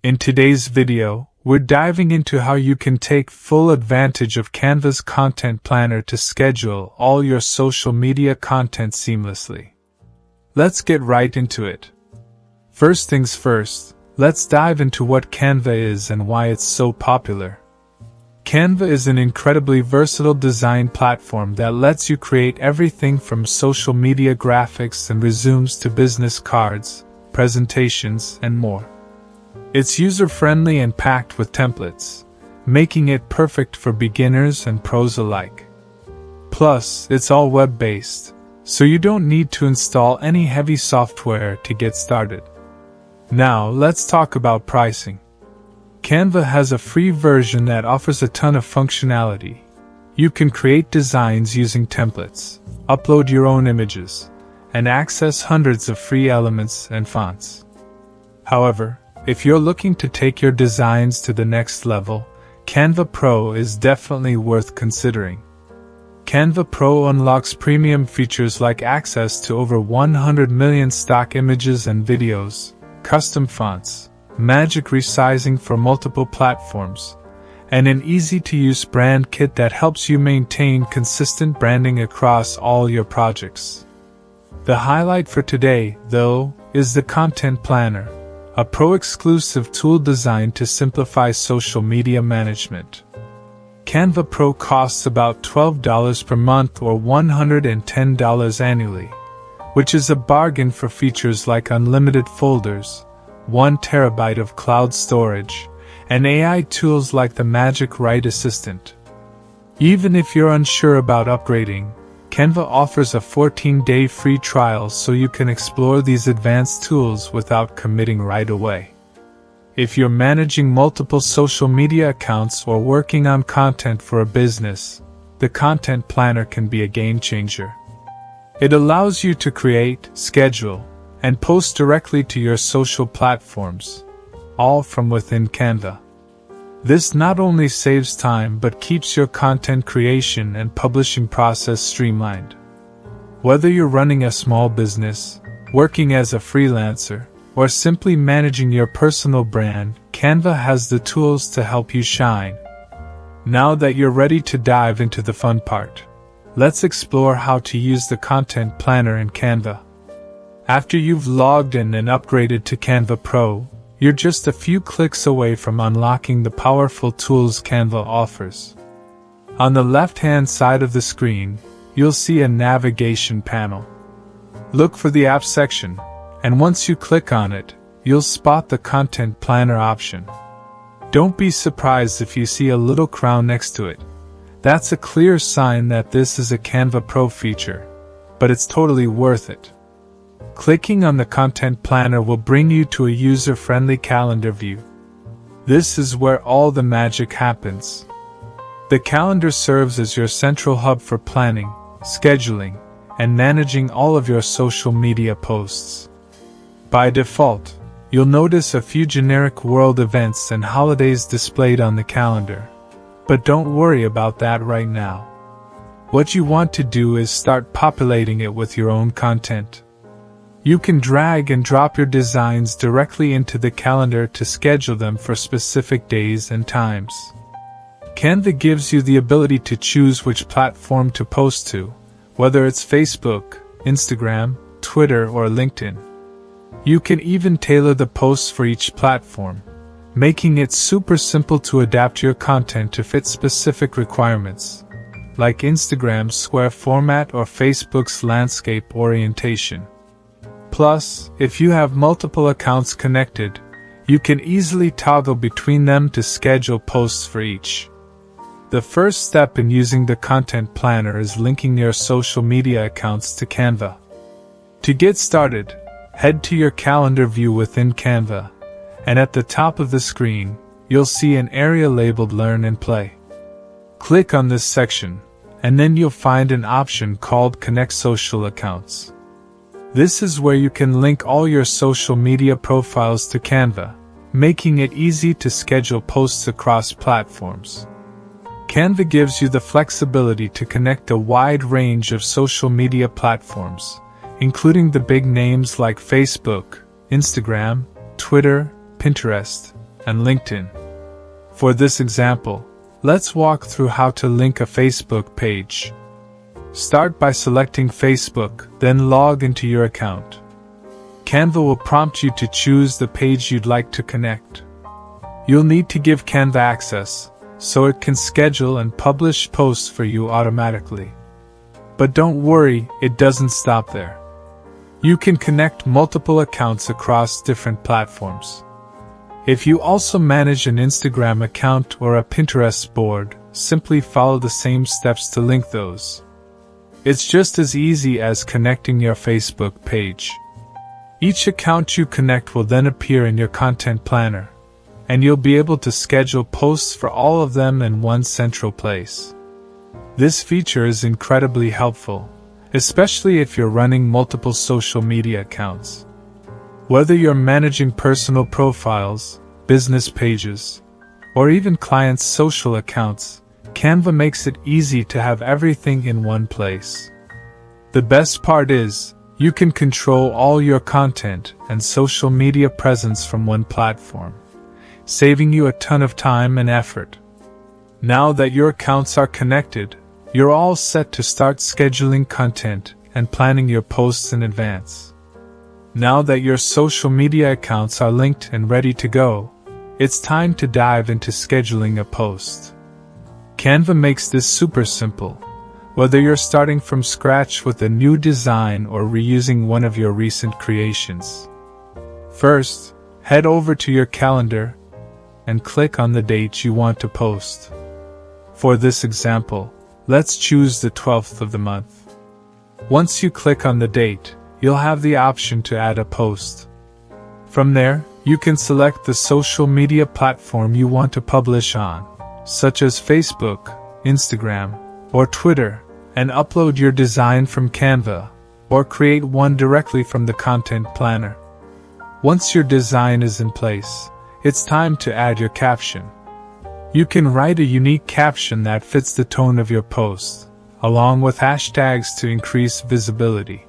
In today's video, we're diving into how you can take full advantage of Canva's Content Planner to schedule all your social media content seamlessly. Let's get right into it. First things first, let's dive into what Canva is and why it's so popular. Canva is an incredibly versatile design platform that lets you create everything from social media graphics and resumes to business cards, presentations, and more. It's user-friendly and packed with templates, making it perfect for beginners and pros alike. Plus, it's all web-based, so you don't need to install any heavy software to get started. Now, let's talk about pricing. Canva has a free version that offers a ton of functionality. You can create designs using templates, upload your own images, and access hundreds of free elements and fonts. However, if you're looking to take your designs to the next level, Canva Pro is definitely worth considering. Canva Pro unlocks premium features like access to over 100 million stock images and videos, custom fonts, magic resizing for multiple platforms, and an easy-to-use brand kit that helps you maintain consistent branding across all your projects. The highlight for today, though, is the Content Planner, a pro-exclusive tool designed to simplify social media management. Canva Pro costs about $12 per month or $110 annually, which is a bargain for features like unlimited folders, 1 terabyte of cloud storage, and AI tools like the Magic Write Assistant. Even if you're unsure about upgrading, Canva offers a 14-day free trial so you can explore these advanced tools without committing right away. If you're managing multiple social media accounts or working on content for a business, the Content Planner can be a game changer. It allows you to create, schedule, and post directly to your social platforms, all from within Canva. This not only saves time but keeps your content creation and publishing process streamlined. Whether you're running a small business, working as a freelancer, or simply managing your personal brand, Canva has the tools to help you shine. Now that you're ready to dive into the fun part, let's explore how to use the Content Planner in Canva. After you've logged in and upgraded to Canva Pro, you're just a few clicks away from unlocking the powerful tools Canva offers. On the left-hand side of the screen, you'll see a navigation panel. Look for the Apps section, and once you click on it, you'll spot the Content Planner option. Don't be surprised if you see a little crown next to it. That's a clear sign that this is a Canva Pro feature, but it's totally worth it. Clicking on the Content Planner will bring you to a user-friendly calendar view. This is where all the magic happens. The calendar serves as your central hub for planning, scheduling, and managing all of your social media posts. By default, you'll notice a few generic world events and holidays displayed on the calendar. But don't worry about that right now. What you want to do is start populating it with your own content. You can drag and drop your designs directly into the calendar to schedule them for specific days and times. Canva gives you the ability to choose which platform to post to, whether it's Facebook, Instagram, Twitter, or LinkedIn. You can even tailor the posts for each platform, making it super simple to adapt your content to fit specific requirements, like Instagram's square format or Facebook's landscape orientation. Plus, if you have multiple accounts connected, you can easily toggle between them to schedule posts for each. The first step in using the Content Planner is linking your social media accounts to Canva. To get started, head to your calendar view within Canva, and at the top of the screen, you'll see an area labeled Learn and Play. Click on this section, and then you'll find an option called Connect Social Accounts. This is where you can link all your social media profiles to Canva, making it easy to schedule posts across platforms. Canva gives you the flexibility to connect a wide range of social media platforms, including the big names like Facebook, Instagram, Twitter, Pinterest, and LinkedIn. For this example, let's walk through how to link a Facebook page. Start by selecting Facebook, then log into your account. Canva will prompt you to choose the page you'd like to connect. You'll need to give Canva access, so it can schedule and publish posts for you automatically. But don't worry, it doesn't stop there. You can connect multiple accounts across different platforms. If you also manage an Instagram account or a Pinterest board, simply follow the same steps to link those. It's just as easy as connecting your Facebook page. Each account you connect will then appear in your content planner, and you'll be able to schedule posts for all of them in one central place. This feature is incredibly helpful, especially if you're running multiple social media accounts. Whether you're managing personal profiles, business pages, or even clients' social accounts, Canva makes it easy to have everything in one place. The best part is, you can control all your content and social media presence from one platform, saving you a ton of time and effort. Now that your accounts are connected, you're all set to start scheduling content and planning your posts in advance. Now that your social media accounts are linked and ready to go, it's time to dive into scheduling a post. Canva makes this super simple, whether you're starting from scratch with a new design or reusing one of your recent creations. First, head over to your calendar and click on the date you want to post. For this example, let's choose the 12th of the month. Once you click on the date, you'll have the option to add a post. From there, you can select the social media platform you want to publish on, such as Facebook, Instagram, or Twitter, and upload your design from Canva, or create one directly from the content planner. Once your design is in place, it's time to add your caption. You can write a unique caption that fits the tone of your post, along with hashtags to increase visibility.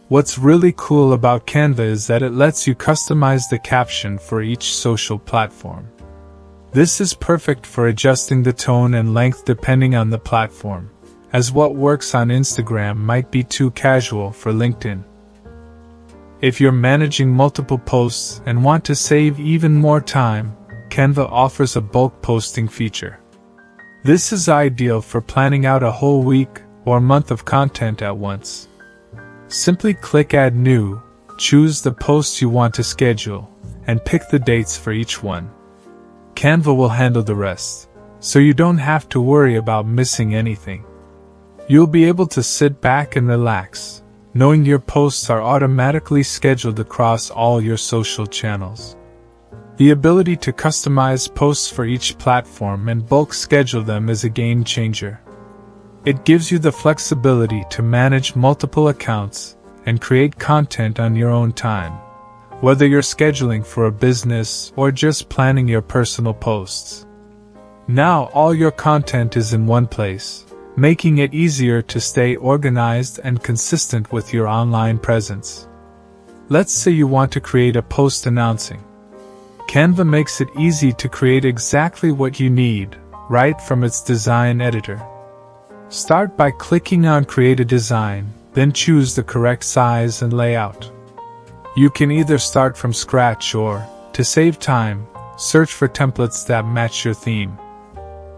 What's really cool about Canva is that it lets you customize the caption for each social platform. This is perfect for adjusting the tone and length depending on the platform, as what works on Instagram might be too casual for LinkedIn. If you're managing multiple posts and want to save even more time, Canva offers a bulk posting feature. This is ideal for planning out a whole week or month of content at once. Simply click Add New, choose the posts you want to schedule, and pick the dates for each one. Canva will handle the rest, so you don't have to worry about missing anything. You'll be able to sit back and relax, knowing your posts are automatically scheduled across all your social channels. The ability to customize posts for each platform and bulk schedule them is a game changer. It gives you the flexibility to manage multiple accounts and create content on your own time, whether you're scheduling for a business or just planning your personal posts. Now all your content is in one place, making it easier to stay organized and consistent with your online presence. Let's say you want to create a post announcing. Canva makes it easy to create exactly what you need, right from its design editor. Start by clicking on Create a Design, then choose the correct size and layout. You can either start from scratch or, to save time, search for templates that match your theme.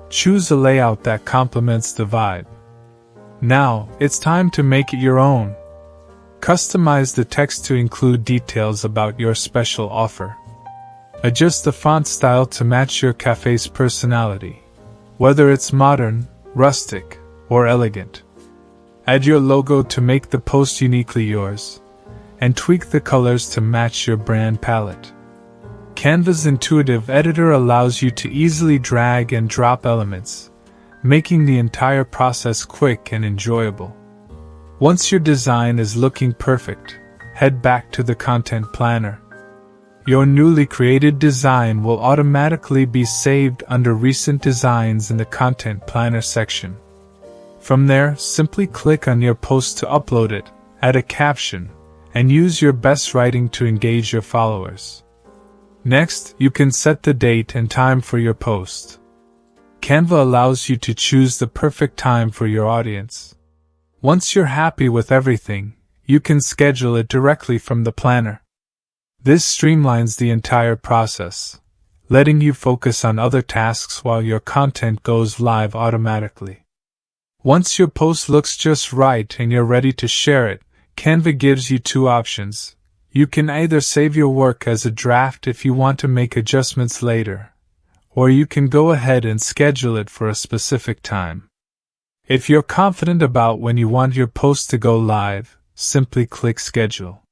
Choose a layout that complements the vibe. Now, it's time to make it your own. Customize the text to include details about your special offer. Adjust the font style to match your cafe's personality, whether it's modern, rustic, or elegant. Add your logo to make the post uniquely yours, and tweak the colors to match your brand palette. Canva's intuitive editor allows you to easily drag and drop elements, making the entire process quick and enjoyable. Once your design is looking perfect, head back to the content planner. Your newly created design will automatically be saved under Recent Designs in the Content Planner section. From there, simply click on your post to upload it, add a caption, and use your best writing to engage your followers. Next, you can set the date and time for your post. Canva allows you to choose the perfect time for your audience. Once you're happy with everything, you can schedule it directly from the planner. This streamlines the entire process, letting you focus on other tasks while your content goes live automatically. Once your post looks just right and you're ready to share it, Canva gives you two options. You can either save your work as a draft if you want to make adjustments later, or you can go ahead and schedule it for a specific time. If you're confident about when you want your post to go live, simply click Schedule.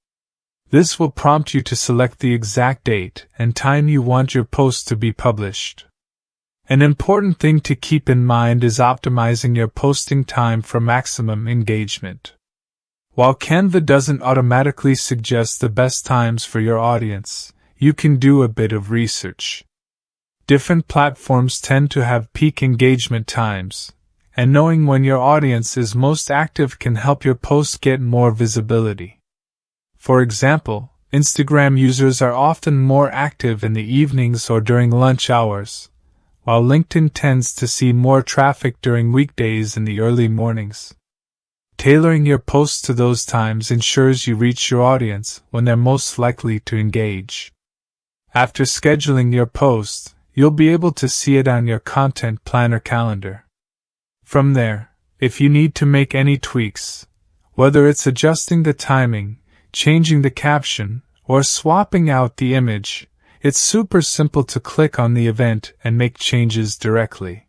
This will prompt you to select the exact date and time you want your post to be published. An important thing to keep in mind is optimizing your posting time for maximum engagement. While Canva doesn't automatically suggest the best times for your audience, you can do a bit of research. Different platforms tend to have peak engagement times, and knowing when your audience is most active can help your post get more visibility. For example, Instagram users are often more active in the evenings or during lunch hours, while LinkedIn tends to see more traffic during weekdays in the early mornings. Tailoring your posts to those times ensures you reach your audience when they're most likely to engage. After scheduling your post, you'll be able to see it on your Content Planner calendar. From there, if you need to make any tweaks, whether it's adjusting the timing, changing the caption, or swapping out the image, it's super simple to click on the event and make changes directly.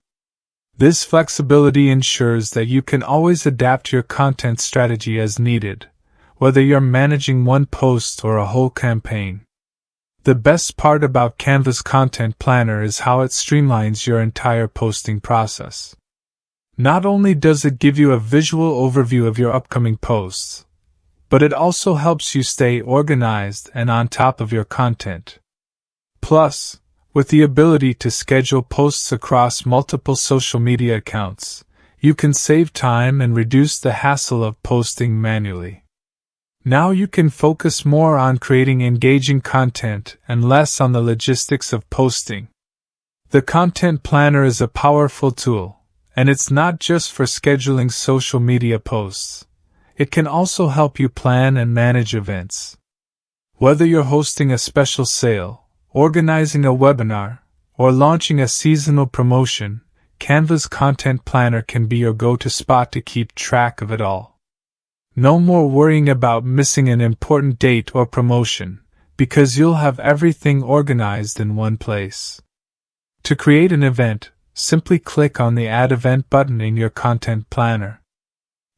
This flexibility ensures that you can always adapt your content strategy as needed, whether you're managing one post or a whole campaign. The best part about Canva's Content Planner is how it streamlines your entire posting process. Not only does it give you a visual overview of your upcoming posts, but it also helps you stay organized and on top of your content. Plus, with the ability to schedule posts across multiple social media accounts, you can save time and reduce the hassle of posting manually. Now you can focus more on creating engaging content and less on the logistics of posting. The Content Planner is a powerful tool, and it's not just for scheduling social media posts. It can also help you plan and manage events. Whether you're hosting a special sale, organizing a webinar, or launching a seasonal promotion, Canva's Content Planner can be your go-to spot to keep track of it all. No more worrying about missing an important date or promotion, because you'll have everything organized in one place. To create an event, simply click on the Add Event button in your Content Planner.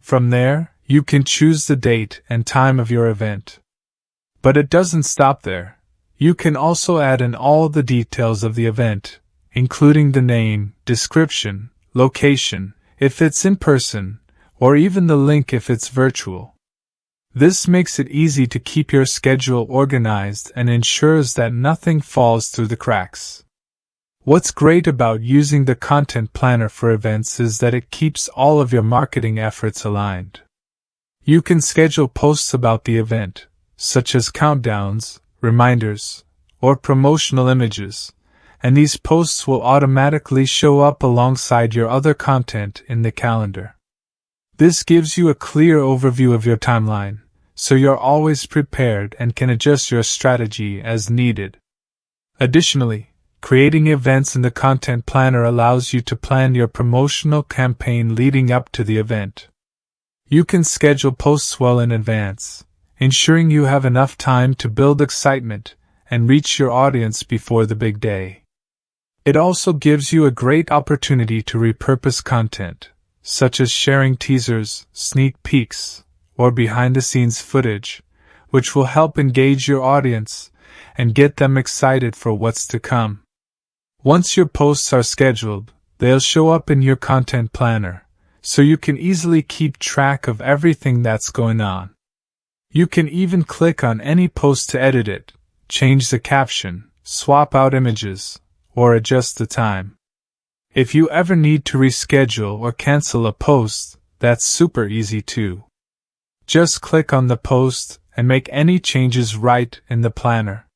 From there, you can choose the date and time of your event. But it doesn't stop there. You can also add in all the details of the event, including the name, description, location, if it's in person, or even the link if it's virtual. This makes it easy to keep your schedule organized and ensures that nothing falls through the cracks. What's great about using the Content Planner for events is that it keeps all of your marketing efforts aligned. You can schedule posts about the event, such as countdowns, reminders, or promotional images, and these posts will automatically show up alongside your other content in the calendar. This gives you a clear overview of your timeline, so you're always prepared and can adjust your strategy as needed. Additionally, creating events in the Content Planner allows you to plan your promotional campaign leading up to the event. You can schedule posts well in advance, ensuring you have enough time to build excitement and reach your audience before the big day. It also gives you a great opportunity to repurpose content, such as sharing teasers, sneak peeks, or behind-the-scenes footage, which will help engage your audience and get them excited for what's to come. Once your posts are scheduled, they'll show up in your Content Planner, so you can easily keep track of everything that's going on. You can even click on any post to edit it, change the caption, swap out images, or adjust the time. If you ever need to reschedule or cancel a post, that's super easy too. Just click on the post and make any changes right in the planner.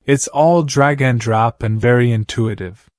It's all drag and drop and very intuitive.